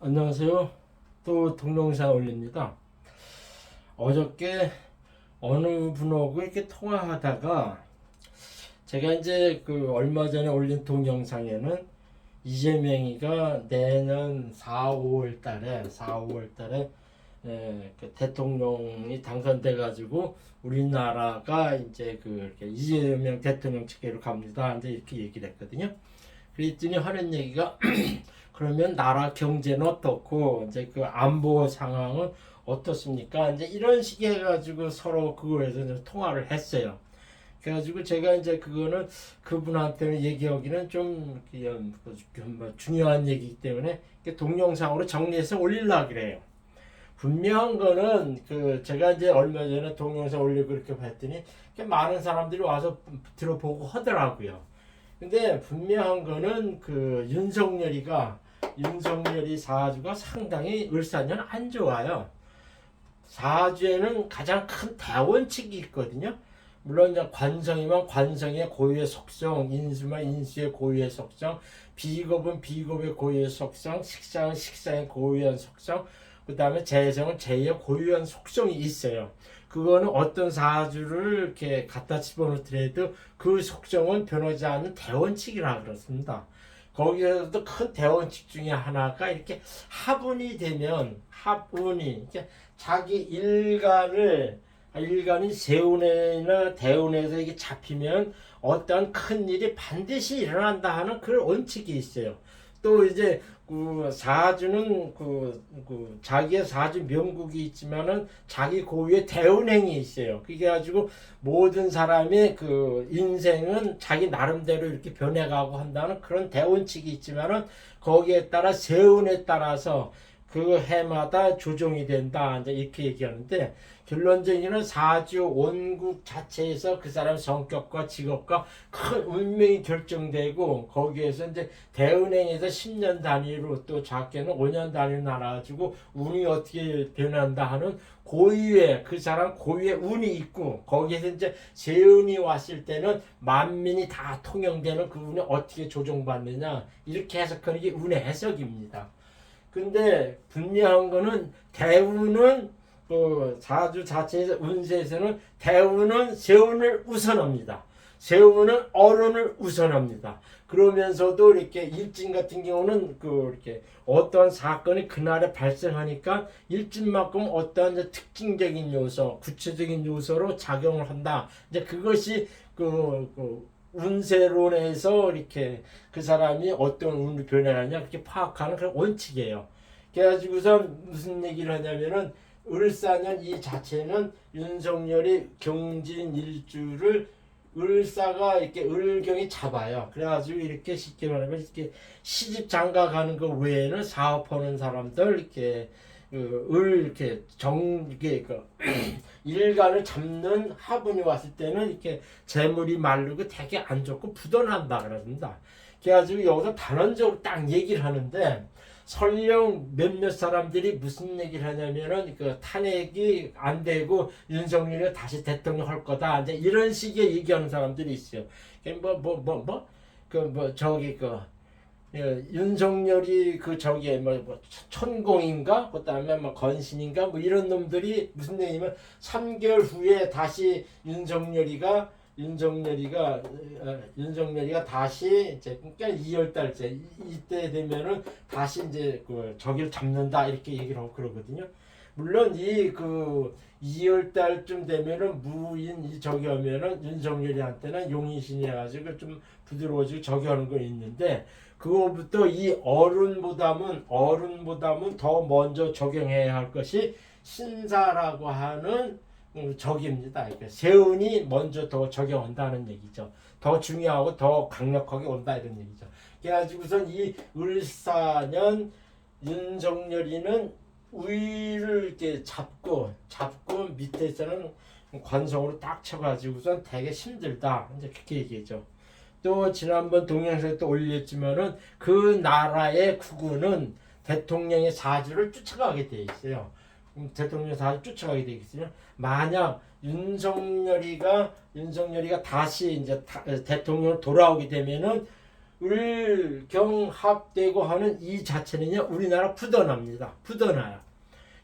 안녕하세요. 또 동영상 올립니다. 어저께 어느 분하고 이렇게 통화하다가 제가 이제 그 얼마 전에 올린 동영상에는 이재명이가 내년 4, 5월 달에 그 대통령이 당선돼 가지고 우리나라가 이제 그 이렇게 이재명 대통령 측으로 갑니다. 이제 이렇게 얘기를 했거든요. 그랬더니 하는 얘기가 그러면 나라 경제는 어떻고 이제 그 안보 상황은 어떻습니까? 이제 이런 식의 해가지고 서로 그거에서 이제 통화를 했어요. 그래가지고 제가 이제 그거는 그분한테는 얘기하기는 좀 뭐 중요한 얘기이기 때문에 동영상으로 정리해서 올리려고 그래요. 분명한 거는 그 제가 이제 얼마 전에 동영상 올리고 그렇게 봤더니 많은 사람들이 와서 들어보고 하더라고요. 근데 분명한 거는 그 윤석열이 사주가 상당히 을사년 안 좋아요. 사주에는 가장 큰 대원칙이 있거든요. 물론 이제 관성이면 관성의 고유의 속성, 인수면 인수의 고유의 속성, 비겁은 비겁의 고유의 속성, 식상은 식상의 고유한 속성, 그 다음에 재성은 재의 고유한 속성이 있어요. 그거는 어떤 사주를 이렇게 갖다 집어넣더라도 그 속성은 변하지 않는 대원칙이라 그렇습니다. 거기에서도 큰 대원칙 중에 하나가 이렇게 화분이 이렇게 자기 일간이 세운이나 대운에서 이게 잡히면 어떤 큰 일이 반드시 일어난다 하는 그런 원칙이 있어요. 또 이제 그 사주는 자기의 사주 명국이 있지만은 자기 고유의 대운행이 있어요. 그게 가지고 모든 사람의 그 인생은 자기 나름대로 이렇게 변해가고 한다는 그런 대원칙이 있지만은 거기에 따라 세운에 따라서 그 해마다 조정이 된다. 이제 이렇게 얘기하는데 결론적으로는 사주 원국 자체에서 그 사람 성격과 직업과 큰 운명이 결정되고 거기에서 이제 대은행에서 10년 단위로 또 작게는 5년 단위로 나눠가지고 운이 어떻게 변한다 하는 고유의 그 사람 고유의 운이 있고 거기에서 이제 세운이 왔을 때는 만민이 다 통용되는 그 운이 어떻게 조정받느냐 이렇게 해석하는 게 운의 해석입니다. 근데 분명한 거는 대운은 그 사주 자체에서 운세에서는 대운은 세운을 우선합니다. 세운은 어른을 우선합니다. 그러면서도 이렇게 일진 같은 경우는 이렇게 어떠한 사건이 그날에 발생하니까 일진만큼 어떠한 특징적인 요소, 구체적인 요소로 작용을 한다. 이제 그것이 운세론에서 이렇게 그 사람이 어떤 운을 변해가냐 그렇게 파악하는 그런 원칙이에요. 그래가지고서 무슨 얘기를 하냐면은 을사년 이 자체는 윤석열이 경진 일주를 을사가 이렇게 을경이 잡아요. 그래가지고 이렇게 쉽게 말하면 이렇게 시집 장가 가는 거 외에는 사업하는 사람들 이렇게 이렇게 이게 일간을 잡는 화분이 왔을 때는 이렇게 재물이 마르고 되게 안 좋고 부도난다 그럽니다. 그래가지고 여기서 단언적으로 딱 얘기를 하는데 설령 몇몇 사람들이 무슨 얘기를 하냐면은 그 탄핵이 안 되고 윤석열이 다시 대통령 할 거다 이제 이런 식의 얘기하는 사람들이 있어요. 윤석열이 천공인가 그다음에 건신인가 이런 놈들이 무슨 얘기냐면 3개월 후에 다시 윤석열이가 다시 이제 그러니까 2월 달째 이때 되면은 다시 이제 저기를 잡는다 이렇게 얘기를 하고 그러거든요. 물론 2월 달쯤 되면은 저기 하면은 윤석열이한테는 용의신이 해가지고 좀 부드러워지고 저기 하는 거 있는데 그거부터 이 어른보다는 더 먼저 적용해야 할 것이 신사라고 하는 적입니다. 그러니까 세운이 먼저 더 적용한다는 얘기죠. 더 중요하고 더 강력하게 온다 이런 얘기죠. 그래가지고선 이 을사년 윤석열이는 위를 이렇게 잡고 밑에서는 관성으로 딱 쳐가지고선 되게 힘들다 이제 그렇게 얘기했죠. 또 지난번 동영상에 또 올렸지만은 그 나라의 국군은 대통령의 사주를 쫓아가게 돼 있어요. 대통령 사주 쫓아가게 돼 있어요. 만약 윤석열이가 다시 이제 대통령 돌아오게 되면은 을경합되고 하는 이 자체는요 우리나라 부도납니다. 부도나요.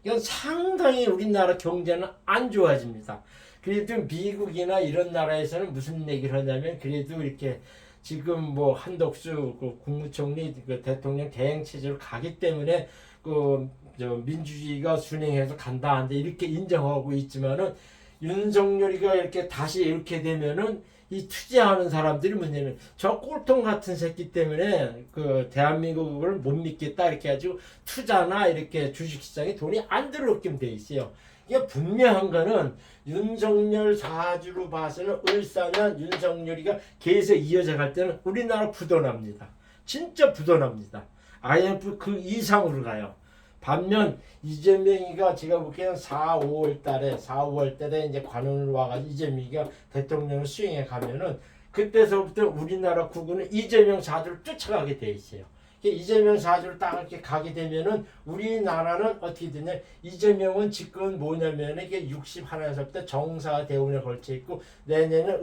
이건 상당히 우리나라 경제는 안 좋아집니다. 그래도 미국이나 이런 나라에서는 무슨 얘기를 하냐면 그래도 이렇게 지금 뭐 한덕수 그 국무총리 그 대통령 대행 체제로 가기 때문에 그 저 민주주의가 순행해서 간다 한데 이렇게 인정하고 있지만은 윤석열이가 이렇게 다시 이렇게 되면은 이 투자하는 사람들이 뭐냐면 저 꼴통 같은 새끼 때문에 그 대한민국을 못 믿겠다 이렇게 해가지고 투자나 이렇게 주식시장에 돈이 안 들어오게 돼 있어요. 이게 분명한 거는 윤석열 사주로 봐서는 을사년 윤석열이가 계속 이어져 갈 때는 우리나라 부도납니다. 진짜 부도납니다. IMF 그 이상으로 가요. 반면 이재명이가 제가 보기에는 5월 달에 이제 관원으로 와가지고 이재명이가 대통령을 수행해 가면은 그때서부터 우리나라 국군은 이재명 사주를 쫓아가게 돼 있어요. 이재명 사주를 딱 이렇게 가게 되면은 우리나라는 어떻게 되냐? 이재명은 지금 뭐냐면 이게 61에서부터 정사대운에 걸쳐 있고 내년은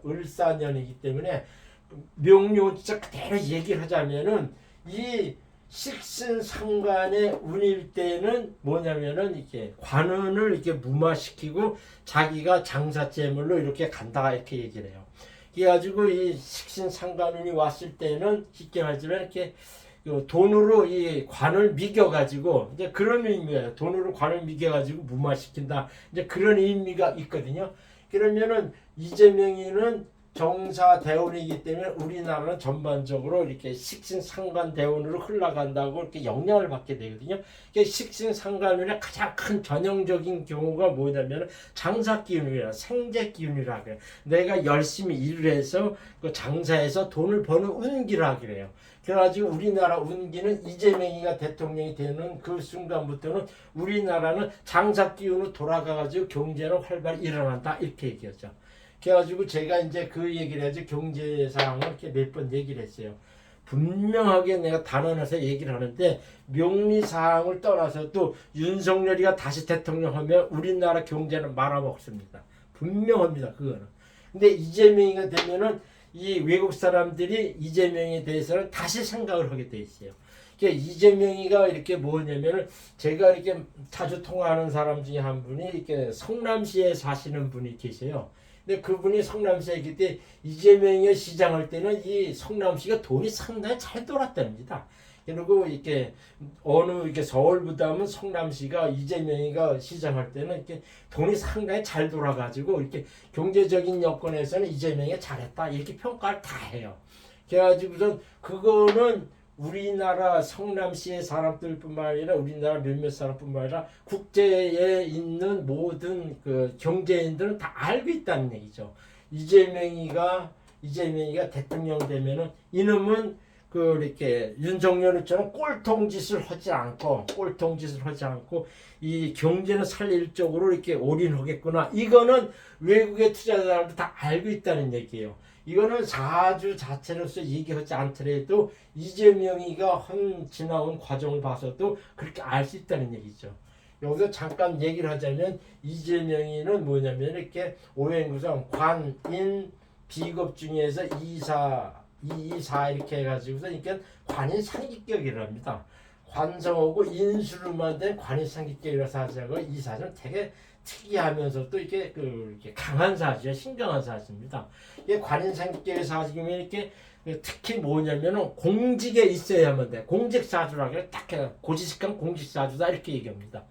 을사년이기 때문에 명료 진짜 그대로 얘기를 하자면은 이 식신상관의 운일 때는 뭐냐면은 이렇게 관운을 이렇게 무마시키고 자기가 장사재물로 이렇게 간다 이렇게 얘기를 해요. 그래가지고 이 식신상관운이 왔을 때는 쉽게 말하자면 이렇게 돈으로 이 관을 미겨가지고 이제 그런 의미예요. 돈으로 관을 미겨가지고 무마시킨다. 이제 그런 의미가 있거든요. 그러면은 이재명이는 정사대운이기 때문에 우리나라는 전반적으로 이렇게 식신상관대운으로 흘러간다고 이렇게 영향을 받게 되거든요. 식신상관운의 가장 큰 전형적인 경우가 뭐냐면 장사기운이라 생재기운이라 그래요. 내가 열심히 일을 해서 그 장사해서 돈을 버는 운기라 그래요. 그래가지고 우리나라 운기는 이재명이가 대통령이 되는 그 순간부터는 우리나라는 장사기운으로 돌아가가지고 경제는 활발히 일어난다 이렇게 얘기하죠. 그래가지고 제가 이제 그 얘기를 해서 경제 상황을 이렇게 몇 번 얘기를 했어요. 분명하게 내가 단언해서 얘기를 하는데 명리 사항을 떠나서 또 윤석열이가 다시 대통령하면 우리나라 경제는 말아먹습니다. 분명합니다. 그거는. 근데 이재명이가 되면은 이 외국 사람들이 이재명에 대해서는 다시 생각을 하게 돼 있어요. 그러니까 이재명이가 이렇게 뭐냐면은 제가 이렇게 자주 통화하는 사람 중에 한 분이 이렇게 성남시에 사시는 분이 계세요. 근데 그분이 성남시에 있을 때 이재명이 시장할 때는 이 성남시가 돈이 상당히 잘 돌았답니다. 그리고 이렇게 이렇게 서울보다는 성남시가 이재명이가 시장할 때는 이렇게 돈이 상당히 잘 돌아가지고 이렇게 경제적인 여건에서는 이재명이 잘했다 이렇게 평가를 다 해요. 그래가지고선 그거는 우리나라 성남시의 사람들뿐만 아니라 우리나라 몇몇 사람뿐만 아니라 국제에 있는 모든 그 경제인들은 다 알고 있다는 얘기죠. 이재명이가 대통령 되면은 이놈은 그 이렇게 윤석열처럼 꼴통짓을 하지 않고 이 경제는 살릴 쪽으로 이렇게 올인하겠구나. 이거는 외국의 투자자들도 다 알고 있다는 얘기예요. 이거는 사주 자체로서 얘기하지 않더라도 이재명이가 지나온 과정을 봐서도 그렇게 알 수 있다는 얘기죠. 여기서 잠깐 얘기를 하자면 이재명이는 뭐냐면 이렇게 오행구성 관인 비급 중에서 2사 이렇게 해가지고서 그러니까 관인상기격이랍니다. 관성하고 인수로만 된 관인상기격이라 사주하고 이 사주는 되게 특이하면서도 이렇게 이렇게 강한 사주예요. 신강한 사주입니다. 이게 관인상기격의 사주면 이렇게 특히 뭐냐면은 공직에 있어야만 돼. 공직사주라고 해요. 딱 고지식한 공직사주다 이렇게 얘기합니다.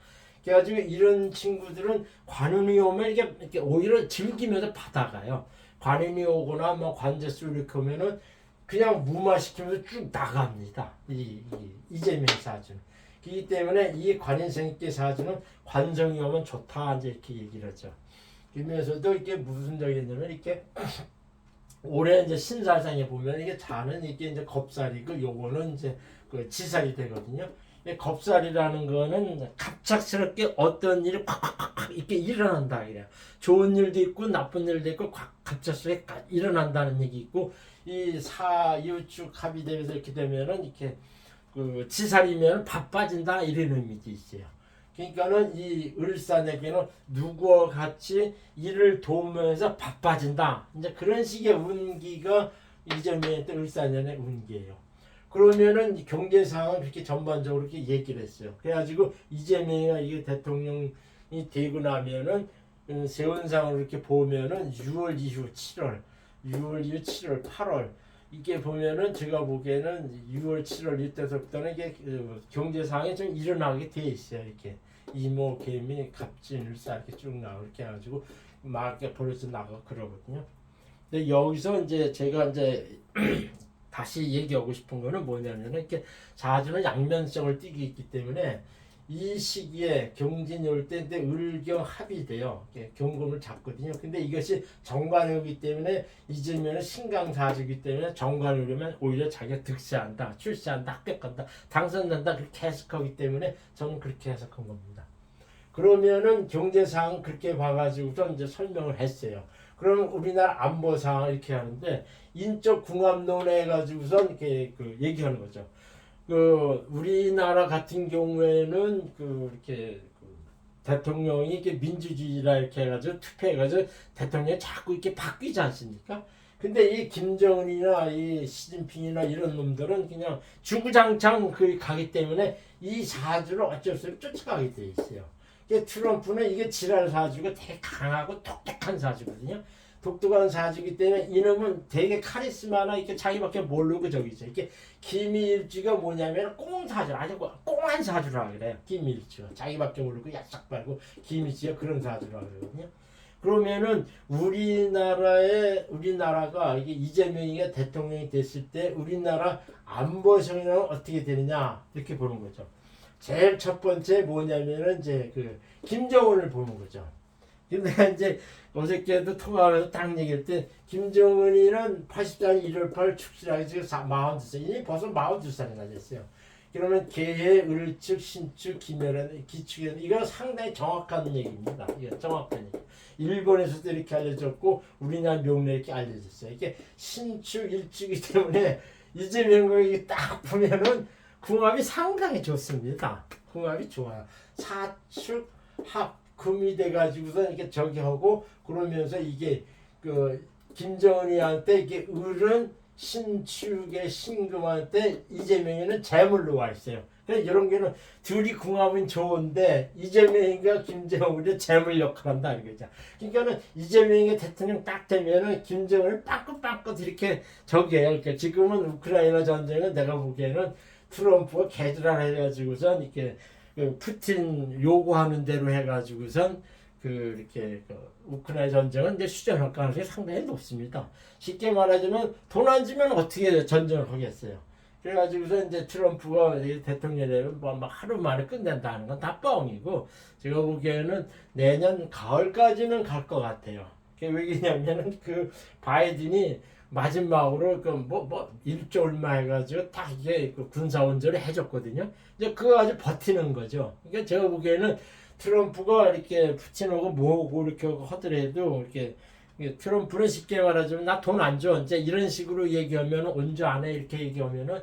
그래가지고 이런 친구들은 관운이 오면 이게 오히려 즐기면서 받아가요. 관운이 오거나 뭐 관제수 이렇게 오면은 그냥 무마시키면서 쭉 나갑니다. 이재명 사주는. 그렇기 때문에 이 관인생기 사주는 관성이 오면 좋다 이제 이렇게 얘기를 하죠. 그러면서도 이게 무슨 적이냐면 이렇게 올해 이제 신사상에 보면 이게 자는 이게 이제 겁살이고 요거는 이제 그 지살이 되거든요. 겁살이라는 거는 갑작스럽게 어떤 일이 콱콱콱 이렇게 일어난다 그래요. 좋은 일도 있고 나쁜 일도 있고 갑작스럽게 일어난다는 얘기 있고 이 사유축 합이 되면서 이렇게 되면은 이렇게 그 지살이면 바빠진다 이런 의미도 있어요. 그러니까는 이 을사에게는 누구와 같이 일을 도우면서 바빠진다. 이제 그런 식의 운기가 이재명한테 을사년의 운기예요. 그러면은 경제 상황을 그렇게 전반적으로 이렇게 얘기를 했어요. 그래가지고 이재명이 이게 대통령이 되고 나면은 세운상을 이렇게 보면은 6월 이후 7월, 6월 이후 7월, 8월 이게 보면은 제가 보기에는 6월, 7월 이때서부터는 이게 경제 상황이 좀 일어나게 돼 있어요. 이렇게 이모, 개미, 갑진, 을사 이렇게 쭉 나오고 이렇게 해가지고 막 이렇게 벌어져 나가 그러거든요. 근데 여기서 이제 제가 이제 다시 얘기하고 싶은 거는 뭐냐면은 이렇게 사주는 양면성을 띠기 있기 때문에 이 시기에 경진이 올 때 을경 합이 돼요. 경금을 잡거든요. 근데 이것이 정관이기 때문에 이제면은 신강사주이기 때문에 정관을 오면 오히려 자기가 득세한다, 출세한다, 합격한다, 당선된다 그렇게 해석하기 때문에 저는 그렇게 해석한 겁니다. 그러면은 경제 상황 그렇게 봐가지고서 이제 설명을 했어요. 그러면 우리나라 안보 상황 이렇게 하는데 인적 궁합론 해가지고선 이렇게 얘기하는 거죠. 우리나라 같은 경우에는 이렇게 대통령이 이렇게 민주주의라 이렇게 해가지고 투표해가지고 대통령이 자꾸 이렇게 바뀌지 않습니까? 근데 이 김정은이나 이 시진핑이나 이런 놈들은 그냥 주구장창 가기 때문에 이 사주를 어쩔 수 없이 쫓아가게 돼 있어요. 트럼프는 이게 지랄 사주가 되게 강하고 독특한 사주거든요. 독특한 사주기 때문에 이놈은 되게 카리스마나 이렇게 자기밖에 모르고 저기죠. 이렇게 김일주가 뭐냐면 꽁사주, 아주 꽁한 사주라 그래요. 김일주 자기밖에 모르고 야싹 말고 김일주가 그런 사주라 그러거든요. 그러면은 우리나라가 이게 이재명이가 대통령이 됐을 때 우리나라 안보 성향은 어떻게 되느냐 이렇게 보는 거죠. 제일 첫 번째 뭐냐면은 이제 김정은을 보는 거죠. 근데 이제 어저께도 통화하면서 딱 얘기할 때 김정은이는 84년 1월 8일 축신하기 지금 42살, 이미 벌써 42살이나 됐어요. 그러면 개해, 을축, 신축, 기멸한, 기축이라는 이건 상당히 정확한 얘기입니다. 이거 정확한 얘기. 일본에서도 이렇게 알려졌고 우리나라 명례 이렇게 알려졌어요. 이게 신축, 일축이기 때문에 이재명과 이게 딱 보면은 궁합이 상당히 좋습니다. 궁합이 좋아요. 사축, 합, 금이 돼가지고서 이렇게 저기 하고 그러면서 이게 김정은이한테 이게 을은 신축의 신금한테 이재명이는 재물로 와 있어요. 그래서 이런 게는 둘이 궁합은 좋은데 이재명이가 김정은이 재물 역할한다 이거죠. 그러니까는 이재명이 대통령 딱 되면은 김정은을 빵긋빵긋 이렇게 저기해요. 그러니까 지금은 우크라이나 전쟁은 내가 보기에는 트럼프가 개드랄 해가지고선 이렇게 푸틴 요구하는 대로 해가지고선 이렇게 우크라이나 전쟁은 이제 수전할 가능성이 상당히 높습니다. 쉽게 말하자면 돈 안 주면 어떻게 전쟁을 하겠어요. 그래가지고서 이제 트럼프가 대통령이 되면 막 하루 만에 끝낸다는 건 다 뻥이고 제가 보기에는 내년 가을까지는 갈 것 같아요. 왜냐면은 바이든이 마지막으로 1조 얼마 해가지고 딱 이게 군사 원조를 해줬거든요. 이제 그거 아주 버티는 거죠. 그러니까 제가 보기에는 트럼프가 이렇게 푸틴하고 뭐고 이렇게 하더라도 이렇게 트럼프는 쉽게 말하자면 나 돈 안 줘. 이제 이런 식으로 얘기하면 원조 안 해. 이렇게 얘기하면은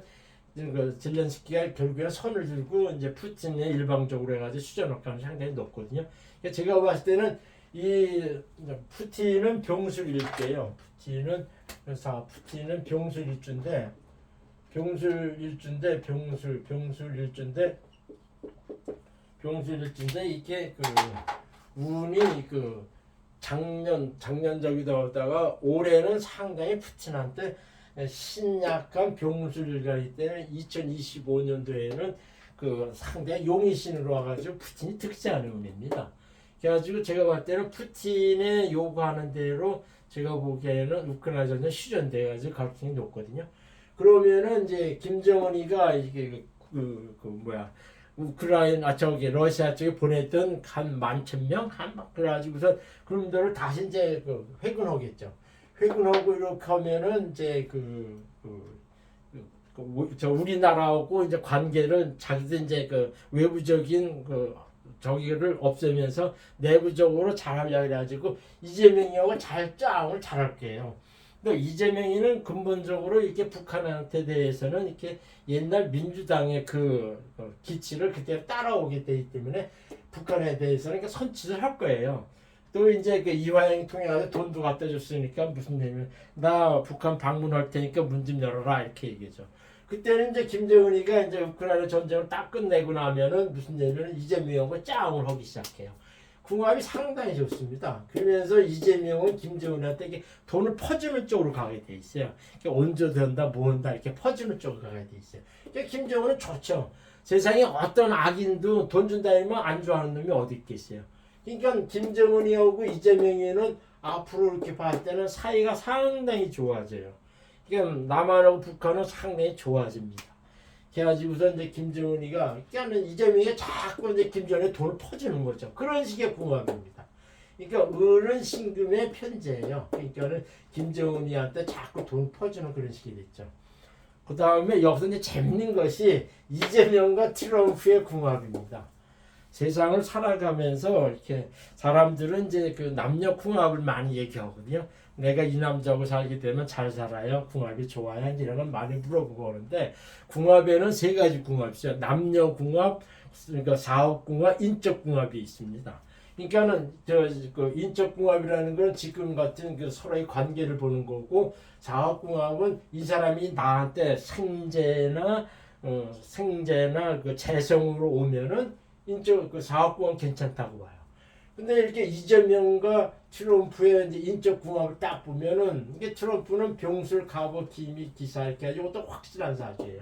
젤렌스키가 결국에 손을 들고 이제 푸틴에 일방적으로 해가지고 수전할 가능성이 상당히 높거든요. 그러니까 제가 봤을 때는 이 푸틴은 병술일주예요. 푸틴은 병술일주인데 병술일주인데 이게 운이 작년적이다 하다가 올해는 상당히 푸틴한테 신약한 병술이기 때문에 2025년도에는 상당히 용의신으로 와가지고 푸틴이 득세하는 운입니다. 그래가지고 제가 봤을 때는 푸틴의 요구하는 대로 제가 보기에는 우크라이나 전쟁 휴전돼가지고 가능성이 높거든요. 그러면은 이제 김정은이가 이게 우크라이나 러시아 쪽에 보냈던 한 11,000명 그래가지고서 그놈들을 다시 이제 회군하겠죠. 회군하고 이렇게 하면은 이제 우리나라하고 이제 관계를 자기들 이제 외부적인 저기를 없애면서 내부적으로 잘하려고 해가지고 이재명이하고 짜움을 잘할 거예요. 근데 이재명이는 근본적으로 이렇게 북한한테 대해서는 이렇게 옛날 민주당의 기치를 그때 따라오게 되기 때문에 북한에 대해서는 이렇게 선취를 할 거예요. 또 이제 그 이화영 통해서 돈도 갖다 줬으니까 무슨 얘기면 나 북한 방문할 테니까 문 좀 열어라 이렇게 얘기죠. 그때는 이제 김정은이가 이제 우크라이나 전쟁을 딱 끝내고 나면은 무슨 얘기면 이재명하고 짜움을 하기 시작해요. 궁합이 상당히 좋습니다. 그러면서 이재명은 김정은한테 이렇게 돈을 퍼주는 쪽으로 가게 돼 있어요. 온조도 한다, 뭐 한다 이렇게 퍼주는 쪽으로 가게 돼 있어요. 김정은은 좋죠. 세상에 어떤 악인도 돈 준다면 안 좋아하는 놈이 어디 있겠어요. 그러니까 김정은이하고 이재명이는 앞으로 이렇게 봤을 때는 사이가 상당히 좋아져요. 그러니까 남한하고 북한은 상당히 좋아집니다. 그래가지고서 이제 김정은이가 그러니까 이재명이 자꾸 이제 김정은에 돈을 퍼주는 거죠. 그런 식의 궁합입니다. 그러니까 을은 신금의 편제예요. 그러니까는 김정은이한테 자꾸 돈 퍼주는 그런 식이 됐죠. 그 다음에 여기서 이제 재밌는 것이 이재명과 트럼프의 궁합입니다. 세상을 살아가면서 이렇게 사람들은 이제 그 남녀 궁합을 많이 얘기하거든요. 내가 이 남자하고 살게 되면 잘 살아요. 궁합이 좋아요. 이런 건 많이 물어보고 하는데 궁합에는 세 가지 궁합이 있어요. 남녀 궁합, 그러니까 사업 궁합, 인적 궁합이 있습니다. 그러니까는 그 인적 궁합이라는 건 지금 같은 그 서로의 관계를 보는 거고 사업 궁합은 이 사람이 나한테 생재나 그 재성으로 오면은 인적 그 사업궁합 괜찮다고 봐요. 근데 이렇게 이재명과 트럼프의 이제 인적 궁합을 딱 보면은 이게 트럼프는 병술, 갑오, 기미, 기사 이렇게 해가지고 또 확실한 사주예요.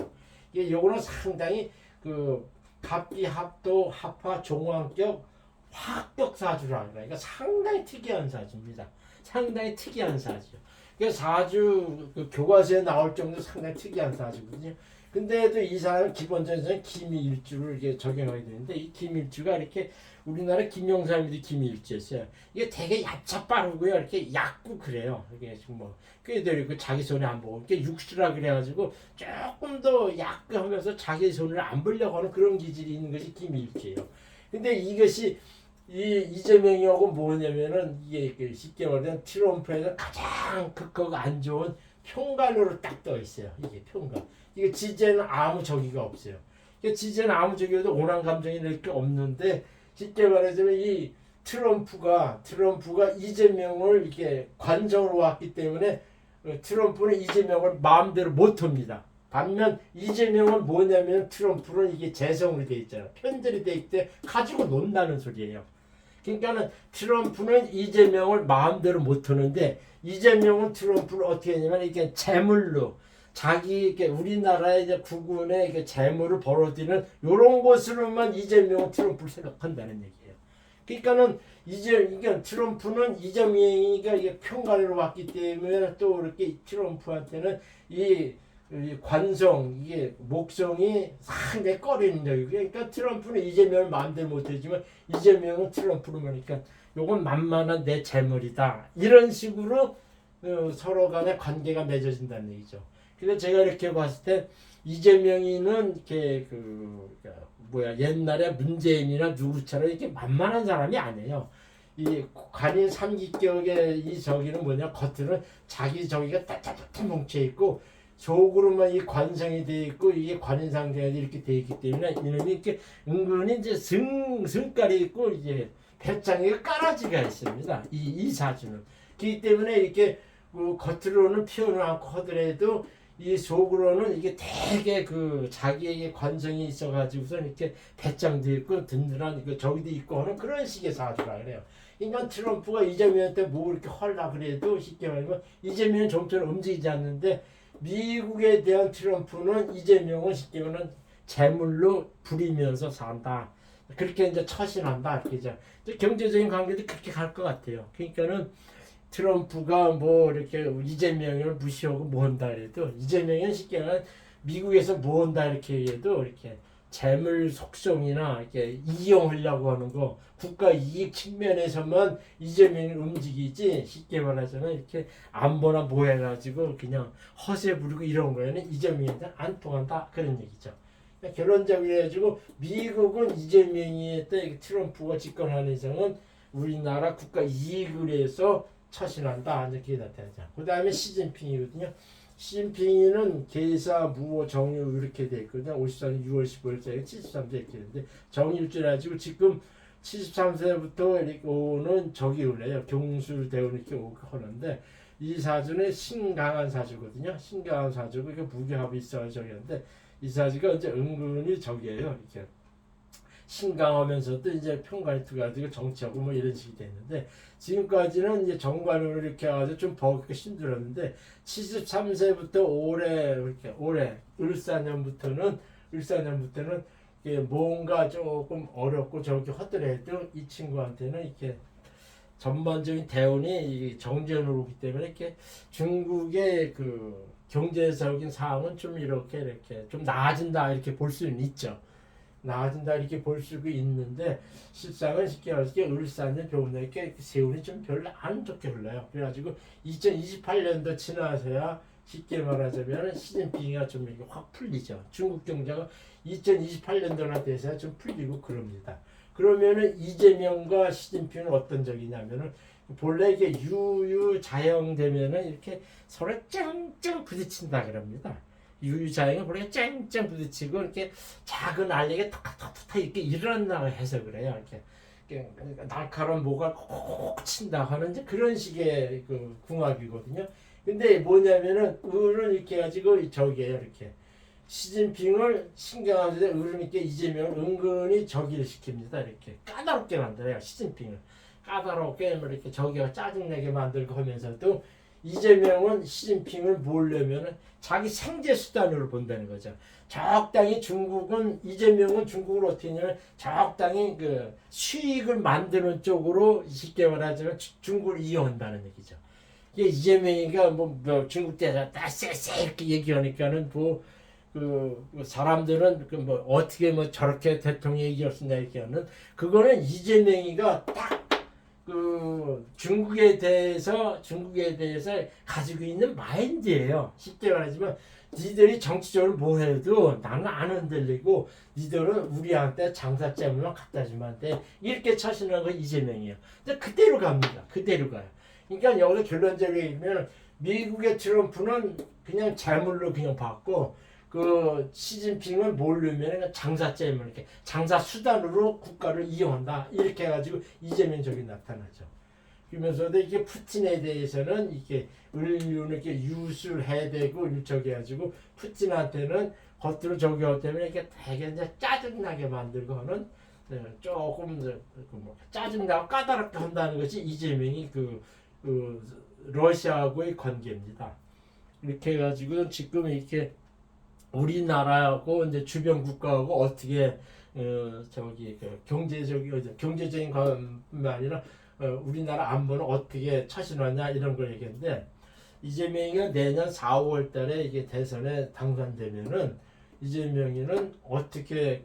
이게 요거는 상당히 그 갑기, 합도, 합화, 종황격, 화학격 사주라 그러니까 상당히 특이한 사주입니다. 상당히 특이한 사주죠. 그 사주 그 교과서에 나올 정도 상당히 특이한 사주거든요. 근데도 이 사람은 기본적으로 기미일주를 이렇게 적용하게 되는데 이 기미일주가 이렇게 우리나라 김영삼이도 기미일주였어요. 이게 되게 얕차 빠르고요. 이렇게 얕고 그래요. 이게 뭐 꾀들이 그 자기 손에 안 보고 이렇게 육수라 그래가지고 조금 더 얕게 하면서 자기 손을 안 보려고 하는 그런 기질이 있는 것이 기미일주예요. 근데 이것이 이 이재명이하고 뭐냐면은 이게 쉽게 말하면 트럼프에서 가장 극하고 안 좋은 평간으로 딱 떠 있어요. 이게 평간. 이게 지지에는 아무 적의가 없어요. 지지에는 아무 적의도 온한 감정이 낼 게 없는데 쉽게 말하자면 이 트럼프가 이재명을 이렇게 관정으로 왔기 때문에 트럼프는 이재명을 마음대로 못 합니다. 반면 이재명은 뭐냐면 트럼프는 이게 재성으로 돼 있잖아. 편들이 돼 있기 때문에 가지고 논다는 소리예요. 그러니까는 트럼프는 이재명을 마음대로 못 하는데 이재명은 트럼프를 어떻게 하냐면 이게 재물로 자기 우리나라의 이제 국군의 재물을 벌어들이는 이런 것으로만 이재명은 트럼프를 생각한다는 얘기예요. 그러니까는 이게 트럼프는 이재명이가 이게 평가로 왔기 때문에 또 이렇게 트럼프한테는 이 관성 이게 목성이 상당히 꺼리는 적이고 그러니까 트럼프는 이재명을 마음대로 못하지만 이재명은 트럼프로 보니까 요건 만만한 내 재물이다 이런 식으로 서로 간의 관계가 맺어진다는 얘기죠. 그래서 제가 이렇게 봤을 때 이재명이는 이렇게 옛날에 문재인이나 누구처럼 이렇게 만만한 사람이 아니에요. 이 관인 삼기격의 이 저기는 뭐냐 겉으로는 자기 저기가 따뜻한 뭉쳐 있고 속으로만 이 관성이 돼 있고 이게 관인 상태가 이렇게 돼 있기 때문에 이놈이 이렇게 은근히 이제 승깔이 있고 이제 배짱에 까라지가 있습니다. 이 사주는 그렇기 때문에 이렇게 겉으로는 표현을 않고 하더라도 이 속으로는 이게 되게 자기에게 관성이 있어가지고서 이렇게 배짱도 있고 든든한 저기도 있고 하는 그런 식의 사주라 그래요. 그러니까 트럼프가 이재명한테 뭐 이렇게 하려 그래도 쉽게 말하면 이재명은 좀처럼 움직이지 않는데 미국에 대한 트럼프는 이재명은 쉽게 말하면 재물로 부리면서 산다. 그렇게 이제 처신한다. 이렇게 경제적인 관계도 그렇게 갈 것 같아요. 그러니까는 트럼프가 뭐 이렇게 이재명을 무시하고 뭐 한다 해도 이재명은 쉽게 말하면 미국에서 뭐 한다 이렇게 해도 이렇게 재물 속성이나 이렇게 이용하려고 하는 거 국가 이익 측면에서만 이재명이 움직이지 쉽게 말하자면 이렇게 안보나 뭐 해가지고 그냥 허세 부리고 이런 거에는 이재명한테 안 통한다 그런 얘기죠. 그러니까 결론적으로 해가지고 미국은 이재명이 트럼프가 집권하는 이상은 우리나라 국가 이익을 위해서 처신한다 이렇게 나타나죠. 그 다음에 시진핑이거든요. 시진핑은 계사, 무호, 정유 이렇게 돼 있거든요. 54년 6월 15일자에 73세 이렇게 되는데 정일주라 가지고 지금 73세부터 이렇게 오는 적이 올래요. 경술대원 이렇게 오고 하는데 이 사주는 신강한 사주거든요. 신강한 사주고 이게 무교합이 있어야 적이었는데 이 사주가 이제 은근히 적이에요. 이렇게 신강하면서도 이제 평관이 투가지고 정치하고 뭐 이런 식이 됐는데 지금까지는 이제 정관으로 이렇게 해가지고 좀 버겁게 힘들었는데 73세부터 올해 을사년부터는 이게 뭔가 조금 어렵고 저렇게 하더라도 이 친구한테는 이렇게 전반적인 대운이 정전으로 오기 때문에 이렇게 중국의 그 경제적인 상황은 좀 이렇게 좀 나아진다 이렇게 볼 수는 있죠. 나아진다 이렇게 볼 수 있는데 실상은 쉽게 말해서 을사년 병원에 세운이 좀 별로 안 좋게 흘러요. 그래가지고 2028년도 지나서야 쉽게 말하자면 시진핑이가 좀 이렇게 확 풀리죠. 중국 경제가 2028년도나 돼서야 좀 풀리고 그럽니다. 그러면은 이재명과 시진핑은 어떤 적이냐면은 본래 이게 유유자형되면은 이렇게 서로 짱짱 부딪힌다 그럽니다. 유유자형은 본래 짱짱 부딪히고 이렇게 작은 알력에 톡톡톡 이렇게 일어난다고 해서 그래요. 이렇게 날카로운 목을 콕 친다 하는 이제 그런 식의 그 궁합이거든요. 근데 뭐냐면은 을은 이렇게 가지고 저기에요 이렇게. 시진핑을 신경하는데 을은 이렇게 이재명을 은근히 적의를 시킵니다. 이렇게 까다롭게 만들어요. 시진핑을 까다롭게 이렇게 저기가 짜증내게 만들고 하면서도 이재명은 시진핑을 모으려면 자기 생제 수단으로 본다는 거죠. 적당히 이재명은 중국을 어떻게 하냐면 적당히 그 수익을 만드는 쪽으로 쉽게 말하자면 중국을 이용한다는 얘기죠. 이게 이재명이가 뭐 중국 대사 쎄쎄 이렇게 얘기하니까는 그 사람들은 그 뭐 어떻게 뭐 저렇게 대통령 얘기할 수 있냐 이렇게 하는 그거는 이재명이가 딱 그 중국에 대해서 가지고 있는 마인드예요. 쉽게 말하지만 니들이 정치적으로 뭐 해도 나는 안 흔들리고 니들은 우리한테 장사 재물만 갖다 주면 돼. 이렇게 처신하는 건 이재명이에요. 근데 그대로 갑니다. 그대로 가요. 그러니까 여기서 결론적으로 얘기하면 미국의 트럼프는 그냥 재물로 그냥 받고 그 시진핑을 모르면 장사잼을 이렇게 장사 수단으로 국가를 이용한다 이렇게 해가지고 이재명 적이 나타나죠. 그러면서도 이게 푸틴에 대해서는 이렇게 을류는 이렇게 유술해야 되고 저기 해가지고 푸틴한테는 겉으로 저기 하기 때문에 이렇게 되게 이제 짜증나게 만들고 하는 조금 뭐 짜증나고 까다롭게 한다는 것이 이재명이 그 러시아하고의 관계입니다. 이렇게 해가지고 지금 이렇게 우리나라하고 이제 주변 국가하고 어떻게 경제적인 것뿐만 아니라 우리나라 안보는 어떻게 처신하냐 이런 걸 얘기했는데 이재명이가 내년 4, 5월 달에 이게 대선에 당선되면은 이재명이는 어떻게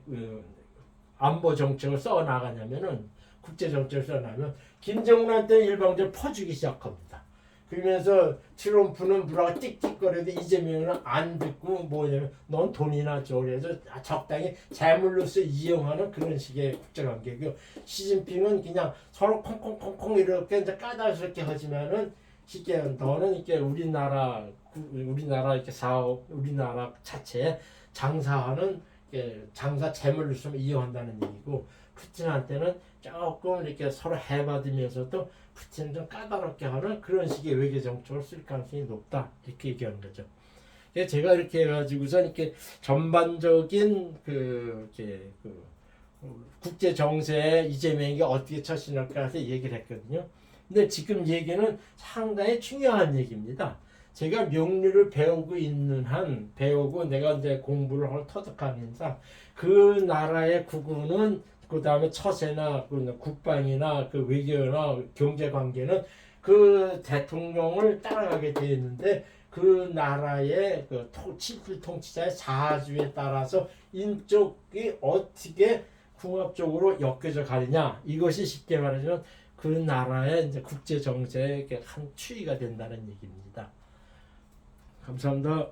안보 정책을 써 나가냐면은 국제 정책을 써 나가면 김정은한테 일방적으로 퍼주기 시작합니다. 그러면서 트럼프는 뭐라고 띡띡거려도 이재명은 안 듣고 뭐냐면 넌 돈이나 줘 그래서 적당히 재물로서 이용하는 그런 식의 국제관계고 시진핑은 그냥 서로 콩콩콩콩 이렇게 이제 까다롭게 하지만은 쉽게 너는 이렇게 우리나라 이렇게 사업 우리나라 자체에 장사하는 장사 재물로서 이용한다는 얘기고 푸틴한테는 조금 이렇게 서로 해받으면서도 푸틴을 좀 까다롭게 하는 그런 식의 외교 정책을 쓸 가능성이 높다 이렇게 얘기하는 거죠. 제가 이렇게 해가지고서 이렇게 전반적인 국제 정세에 이재명이 어떻게 처신할까 해서 얘기를 했거든요. 근데 지금 얘기는 상당히 중요한 얘기입니다. 제가 명리를 배우고 있는 한 내가 이제 공부를 하고 터득한 이상 그 나라의 국군은 그 다음에 처세나 국방이나 그 외교나 경제 관계는 그 대통령을 따라가게 되어 있는데 그 나라의 그 통치자의 사주에 따라서 인쪽이 어떻게 궁합적으로 엮여져 가느냐 이것이 쉽게 말하면 그 나라의 이제 국제 정세의 한 추이가 된다는 얘기입니다. 감사합니다.